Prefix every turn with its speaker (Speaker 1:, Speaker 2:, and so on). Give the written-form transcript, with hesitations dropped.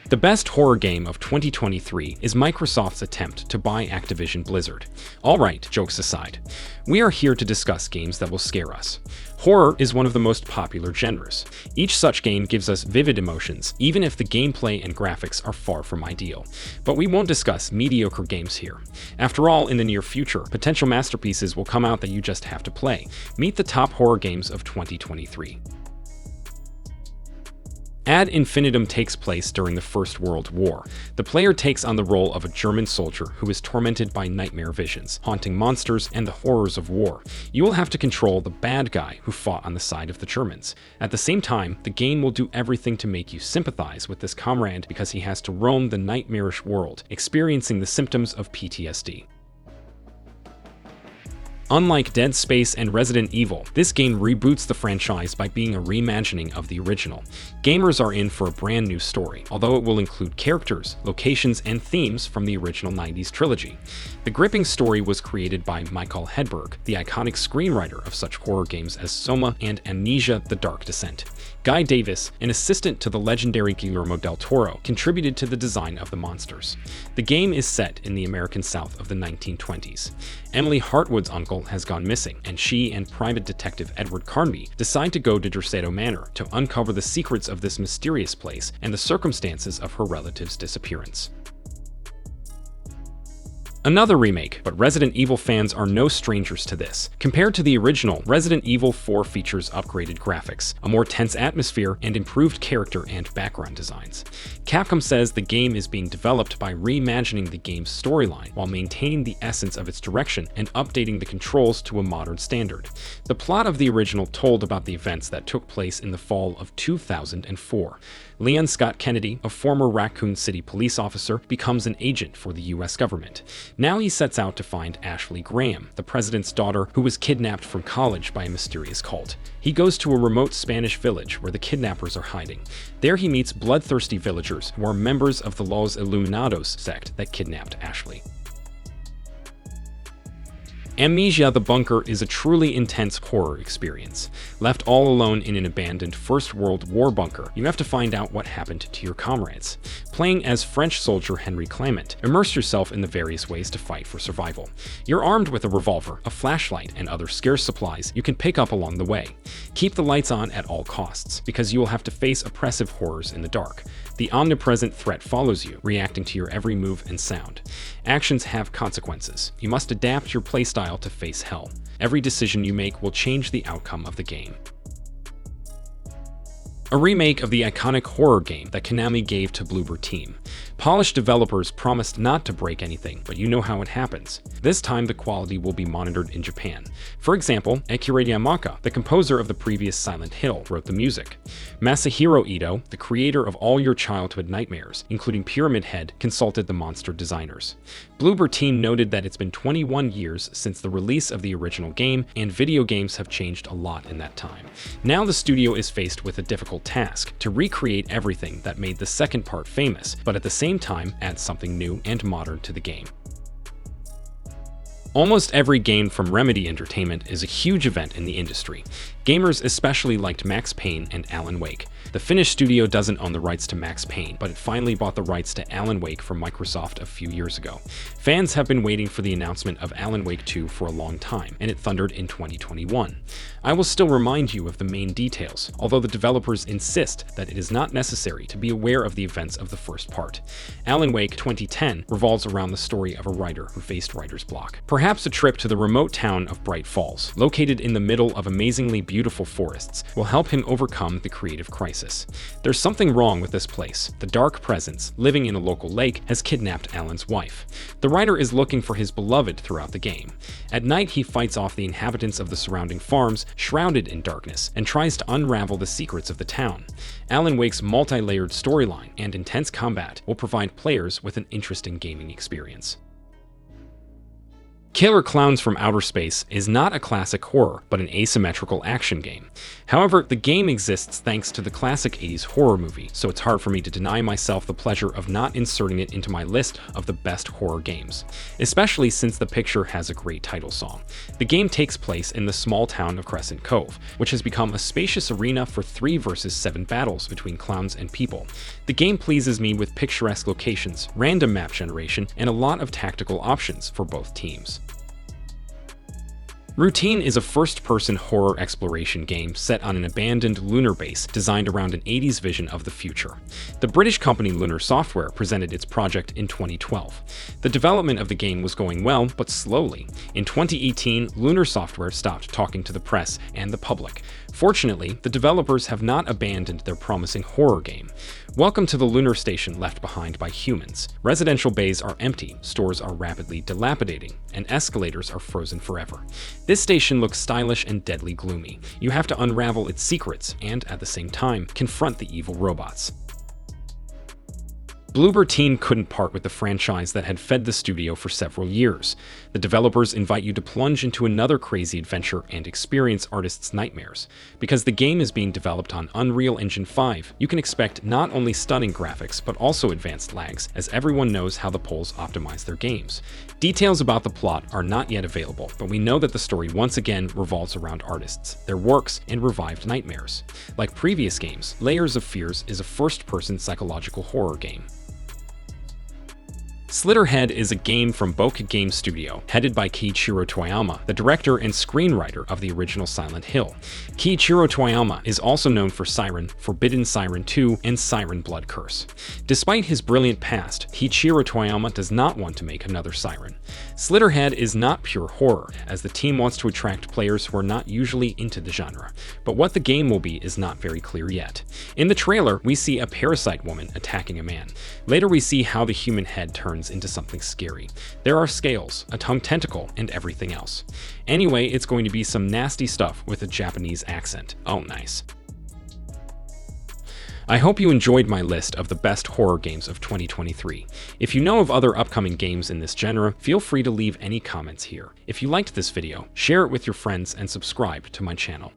Speaker 1: The best horror game of 2023 is Microsoft's attempt to buy Activision Blizzard. Alright, jokes aside, we are here to discuss games that will scare us. Horror is one of the most popular genres. Each such game gives us vivid emotions, even if the gameplay and graphics are far from ideal. But we won't discuss mediocre games here. After all, in the near future, potential masterpieces will come out that you just have to play. Meet the top horror games of 2023. Ad Infinitum takes place during the First World War. The player takes on the role of a German soldier who is tormented by nightmare visions, haunting monsters, and the horrors of war. You will have to control the bad guy who fought on the side of the Germans. At the same time, the game will do everything to make you sympathize with this comrade because he has to roam the nightmarish world, experiencing the symptoms of PTSD. Unlike Dead Space and Resident Evil, this game reboots the franchise by being a reimagining of the original. Gamers are in for a brand new story, although it will include characters, locations, and themes from the original 90s trilogy. The gripping story was created by Michael Hedberg, the iconic screenwriter of such horror games as Soma and Amnesia: The Dark Descent. Guy Davis, an assistant to the legendary Guillermo del Toro, contributed to the design of the monsters. The game is set in the American South of the 1920s. Emily Hartwood's uncle has gone missing, and she and private detective Edward Carnby decide to go to Derceto Manor to uncover the secrets of this mysterious place and the circumstances of her relative's disappearance. Another remake, but Resident Evil fans are no strangers to this. Compared to the original, Resident Evil 4 features upgraded graphics, a more tense atmosphere, and improved character and background designs. Capcom says the game is being developed by reimagining the game's storyline while maintaining the essence of its direction and updating the controls to a modern standard. The plot of the original told about the events that took place in the fall of 2004. Leon Scott Kennedy, a former Raccoon City police officer, becomes an agent for the US government. Now he sets out to find Ashley Graham, the president's daughter who was kidnapped from college by a mysterious cult. He goes to a remote Spanish village where the kidnappers are hiding. There he meets bloodthirsty villagers who are members of the Los Iluminados sect that kidnapped Ashley. Amnesia: The Bunker is a truly intense horror experience. Left all alone in an abandoned First World War bunker, you have to find out what happened to your comrades. Playing as French soldier Henry Clement, immerse yourself in the various ways to fight for survival. You're armed with a revolver, a flashlight, and other scarce supplies you can pick up along the way. Keep the lights on at all costs, because you will have to face oppressive horrors in the dark. The omnipresent threat follows you, reacting to your every move and sound. Actions have consequences. You must adapt your playstyle to face hell. Every decision you make will change the outcome of the game. A remake of the iconic horror game that Konami gave to Bloober Team. Polished developers promised not to break anything, but you know how it happens. This time the quality will be monitored in Japan. For example, Akira Yamaka, the composer of the previous Silent Hill, wrote the music. Masahiro Ito, the creator of all your childhood nightmares, including Pyramid Head, consulted the monster designers. Bloober Team noted that it's been 21 years since the release of the original game, and video games have changed a lot in that time. Now the studio is faced with a difficult task to recreate everything that made the second part famous, but at the same time add something new and modern to the game. Almost every game from Remedy Entertainment is a huge event in the industry. Gamers especially liked Max Payne and Alan Wake. The Finnish studio doesn't own the rights to Max Payne, but it finally bought the rights to Alan Wake from Microsoft a few years ago. Fans have been waiting for the announcement of Alan Wake 2 for a long time, and it thundered in 2021. I will still remind you of the main details, although the developers insist that it is not necessary to be aware of the events of the first part. Alan Wake 2010 revolves around the story of a writer who faced writer's block. Perhaps a trip to the remote town of Bright Falls, located in the middle of amazingly beautiful forests, will help him overcome the creative crisis. There's something wrong with this place. The dark presence, living in a local lake, has kidnapped Alan's wife. The writer is looking for his beloved throughout the game. At night, he fights off the inhabitants of the surrounding farms, shrouded in darkness, and tries to unravel the secrets of the town. Alan Wake's multi-layered storyline and intense combat will provide players with an interesting gaming experience. Killer Clowns from Outer Space is not a classic horror, but an asymmetrical action game. However, the game exists thanks to the classic 80s horror movie, so it's hard for me to deny myself the pleasure of not inserting it into my list of the best horror games, especially since the picture has a great title song. The game takes place in the small town of Crescent Cove, which has become a spacious arena for 3 versus 7 battles between clowns and people. The game pleases me with picturesque locations, random map generation, and a lot of tactical options for both teams. Routine is a first-person horror exploration game set on an abandoned lunar base designed around an 80s vision of the future. The British company Lunar Software presented its project in 2012. The development of the game was going well, but slowly. In 2018, Lunar Software stopped talking to the press and the public. Fortunately, the developers have not abandoned their promising horror game. Welcome to the lunar station left behind by humans. Residential bays are empty, stores are rapidly dilapidating, and escalators are frozen forever. This station looks stylish and deadly gloomy. You have to unravel its secrets and, at the same time, confront the evil robots. Bloober Team couldn't part with the franchise that had fed the studio for several years. The developers invite you to plunge into another crazy adventure and experience artists' nightmares. Because the game is being developed on Unreal Engine 5, you can expect not only stunning graphics, but also advanced lags, as everyone knows how the Poles optimize their games. Details about the plot are not yet available, but we know that the story once again revolves around artists, their works, and revived nightmares. Like previous games, Layers of Fears is a first-person psychological horror game. Slitterhead is a game from Bokeh Game Studio, headed by Keiichiro Toyama, the director and screenwriter of the original Silent Hill. Keiichiro Toyama is also known for Siren, Forbidden Siren 2, and Siren Blood Curse. Despite his brilliant past, Keiichiro Toyama does not want to make another Siren. Slitterhead is not pure horror, as the team wants to attract players who are not usually into the genre, but what the game will be is not very clear yet. In the trailer, we see a parasite woman attacking a man. Later we see how the human head turns into something scary. There are scales, a tongue tentacle, and everything else. Anyway, it's going to be some nasty stuff with a Japanese accent. Oh, nice. I hope you enjoyed my list of the best horror games of 2023. If you know of other upcoming games in this genre, feel free to leave any comments here. If you liked this video, share it with your friends and subscribe to my channel.